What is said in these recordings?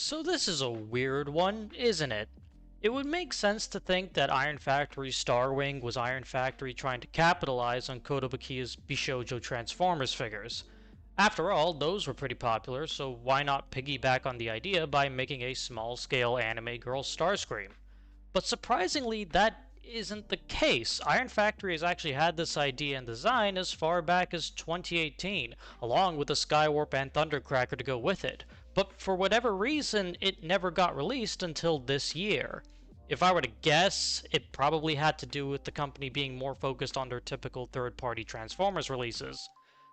So this is a weird one, isn't it? It would make sense to think that Iron Factory's Starwing was Iron Factory trying to capitalize on Kotobukiya's Bishoujo Transformers figures. After all, those were pretty popular, so why not piggyback on the idea by making a small-scale anime girl Starscream? But surprisingly, that isn't the case. Iron Factory has actually had this idea and design as far back as 2018, along with the Skywarp and Thundercracker to go with it. But for whatever reason, it never got released until this year. If I were to guess, it probably had to do with the company being more focused on their typical third-party Transformers releases.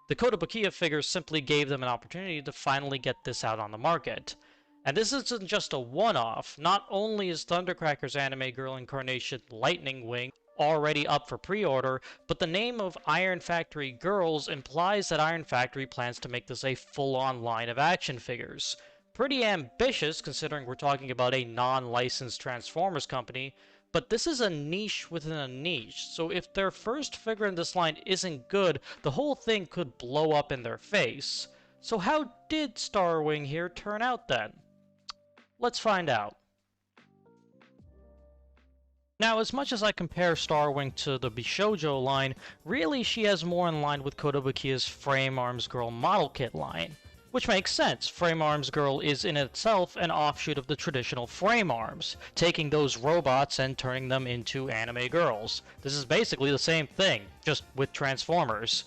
The Kotobukiya figures simply gave them an opportunity to finally get this out on the market. And this isn't just a one-off. Not only is Thundercracker's anime girl incarnation Lightning Wing already up for pre-order, but the name of Iron Factory Girls implies that Iron Factory plans to make this a full-on line of action figures. Pretty ambitious considering we're talking about a non-licensed Transformers company, but this is a niche within a niche, so if their first figure in this line isn't good, the whole thing could blow up in their face. So how did Starwing here turn out then? Let's find out. Now, as much as I compare Starwing to the Bishoujo line, really she has more in line with Kotobukiya's Frame Arms Girl model kit line. Which makes sense, Frame Arms Girl is in itself an offshoot of the traditional Frame Arms, taking those robots and turning them into anime girls. This is basically the same thing, just with Transformers.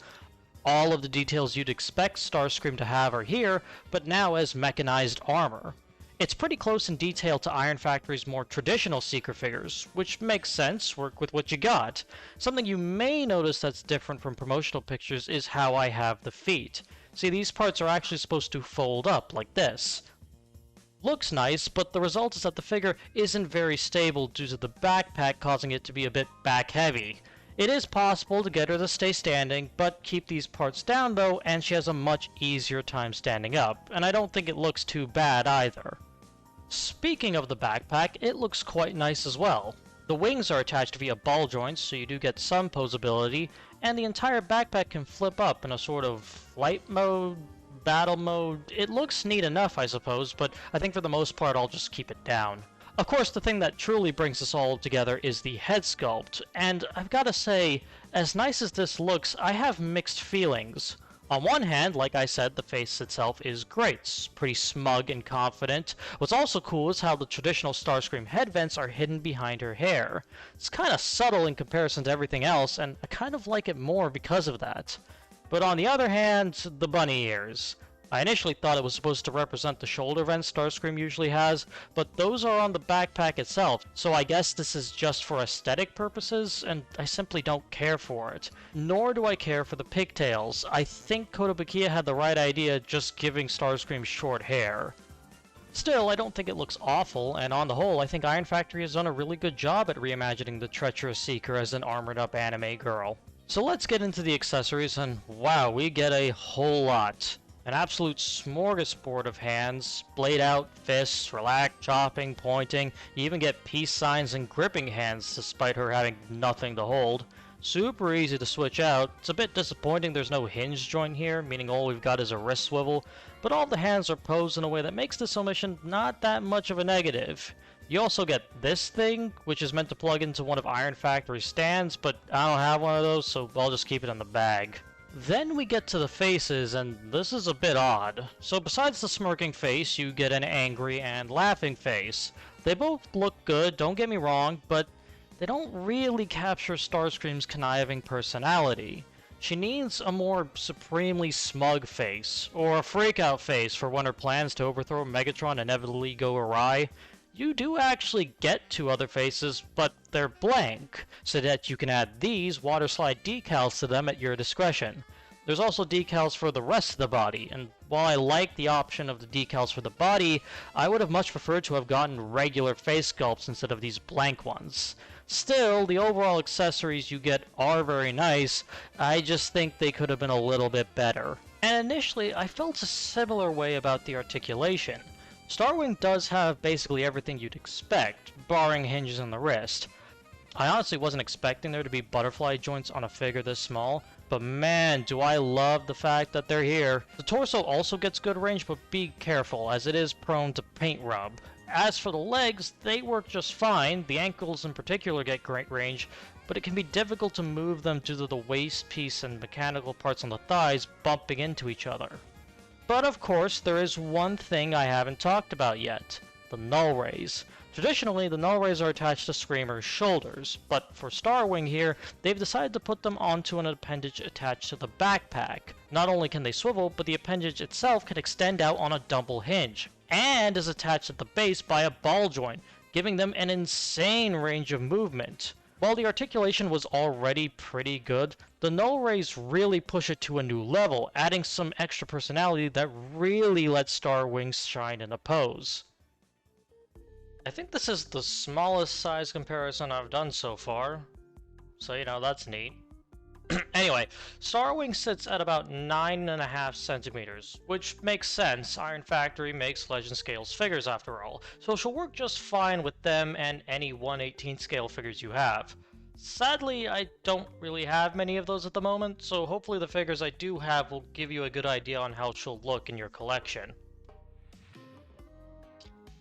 All of the details you'd expect Starscream to have are here, but now as mechanized armor. It's pretty close in detail to Iron Factory's more traditional Seeker figures, which makes sense, work with what you got. Something you may notice that's different from promotional pictures is how I have the feet. See, these parts are actually supposed to fold up, like this. Looks nice, but the result is that the figure isn't very stable due to the backpack causing it to be a bit back-heavy. It is possible to get her to stay standing, but keep these parts down though, and she has a much easier time standing up, and I don't think it looks too bad either. Speaking of the backpack, it looks quite nice as well. The wings are attached via ball joints, so you do get some posability, and the entire backpack can flip up in a sort of flight mode, battle mode. It looks neat enough, I suppose, but I think for the most part I'll just keep it down. Of course, the thing that truly brings this all together is the head sculpt, and I've gotta say, as nice as this looks, I have mixed feelings. On one hand, like I said, the face itself is great, it's pretty smug and confident. What's also cool is how the traditional Starscream head vents are hidden behind her hair. It's kinda subtle in comparison to everything else, and I kind of like it more because of that. But on the other hand, the bunny ears. I initially thought it was supposed to represent the shoulder vents Starscream usually has, but those are on the backpack itself, so I guess this is just for aesthetic purposes, and I simply don't care for it. Nor do I care for the pigtails. I think Kotobukiya had the right idea just giving Starscream short hair. Still, I don't think it looks awful, and on the whole, I think Iron Factory has done a really good job at reimagining the treacherous Seeker as an armored-up anime girl. So let's get into the accessories, and wow, we get a whole lot. An absolute smorgasbord of hands, blade out, fists, relax, chopping, pointing, you even get peace signs and gripping hands despite her having nothing to hold. Super easy to switch out. It's a bit disappointing there's no hinge joint here, meaning all we've got is a wrist swivel, but all the hands are posed in a way that makes this omission not that much of a negative. You also get this thing, which is meant to plug into one of Iron Factory's stands, but I don't have one of those, so I'll just keep it in the bag. Then we get to the faces, and this is a bit odd. So besides the smirking face, you get an angry and laughing face. They both look good, don't get me wrong, but they don't really capture Starscream's conniving personality. She needs a more supremely smug face, or a freak-out face for when her plans to overthrow Megatron inevitably go awry. You do actually get two other faces, but they're blank, so that you can add these waterslide decals to them at your discretion. There's also decals for the rest of the body, and while I like the option of the decals for the body, I would have much preferred to have gotten regular face sculpts instead of these blank ones. Still, the overall accessories you get are very nice, I just think they could have been a little bit better. And initially, I felt a similar way about the articulation. Starwing does have basically everything you'd expect, barring hinges in the wrist. I honestly wasn't expecting there to be butterfly joints on a figure this small, but man, do I love the fact that they're here. The torso also gets good range, but be careful, as it is prone to paint rub. As for the legs, they work just fine. The ankles in particular get great range, but it can be difficult to move them due to the waist piece and mechanical parts on the thighs bumping into each other. But of course, there is one thing I haven't talked about yet: the null rays. Traditionally, the null rays are attached to Screamer's shoulders, but for Starwing here, they've decided to put them onto an appendage attached to the backpack. Not only can they swivel, but the appendage itself can extend out on a double hinge, and is attached at the base by a ball joint, giving them an insane range of movement. While the articulation was already pretty good, the null rays really push it to a new level, adding some extra personality that really lets Starwing shine in a pose. I think this is the smallest size comparison I've done so far, so that's neat. Anyway, Starwing sits at about 9.5 centimeters, which makes sense. Iron Factory makes Legend Scales figures after all, so she'll work just fine with them and any 1/18 scale figures you have. Sadly, I don't really have many of those at the moment, so hopefully the figures I do have will give you a good idea on how she'll look in your collection.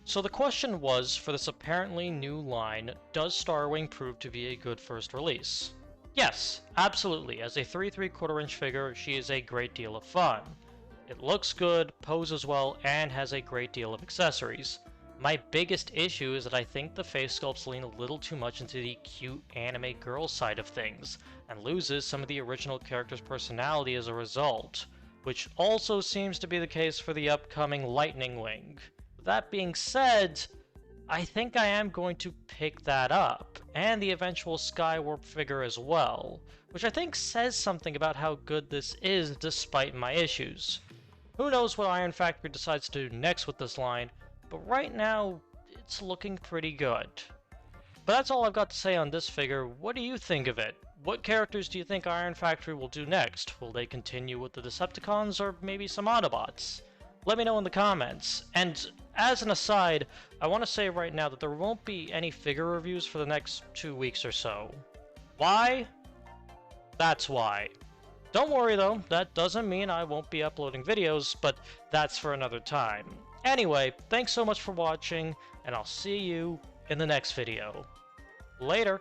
So the question was, for this apparently new line, does Starwing prove to be a good first release? Yes, absolutely. As a 3¾ inch figure, she is a great deal of fun. It looks good, poses well, and has a great deal of accessories. My biggest issue is that I think the face sculpts lean a little too much into the cute anime girl side of things, and loses some of the original character's personality as a result, which also seems to be the case for the upcoming Lightning Wing. That being said, I think I am going to pick that up, and the eventual Skywarp figure as well, which I think says something about how good this is despite my issues. Who knows what Iron Factory decides to do next with this line, but right now, it's looking pretty good. But that's all I've got to say on this figure. What do you think of it? What characters do you think Iron Factory will do next? Will they continue with the Decepticons, or maybe some Autobots? Let me know in the comments. And as an aside, I want to say right now that there won't be any figure reviews for the next 2 weeks or so. Why? That's why. Don't worry though, that doesn't mean I won't be uploading videos, but that's for another time. Anyway, thanks so much for watching, and I'll see you in the next video. Later!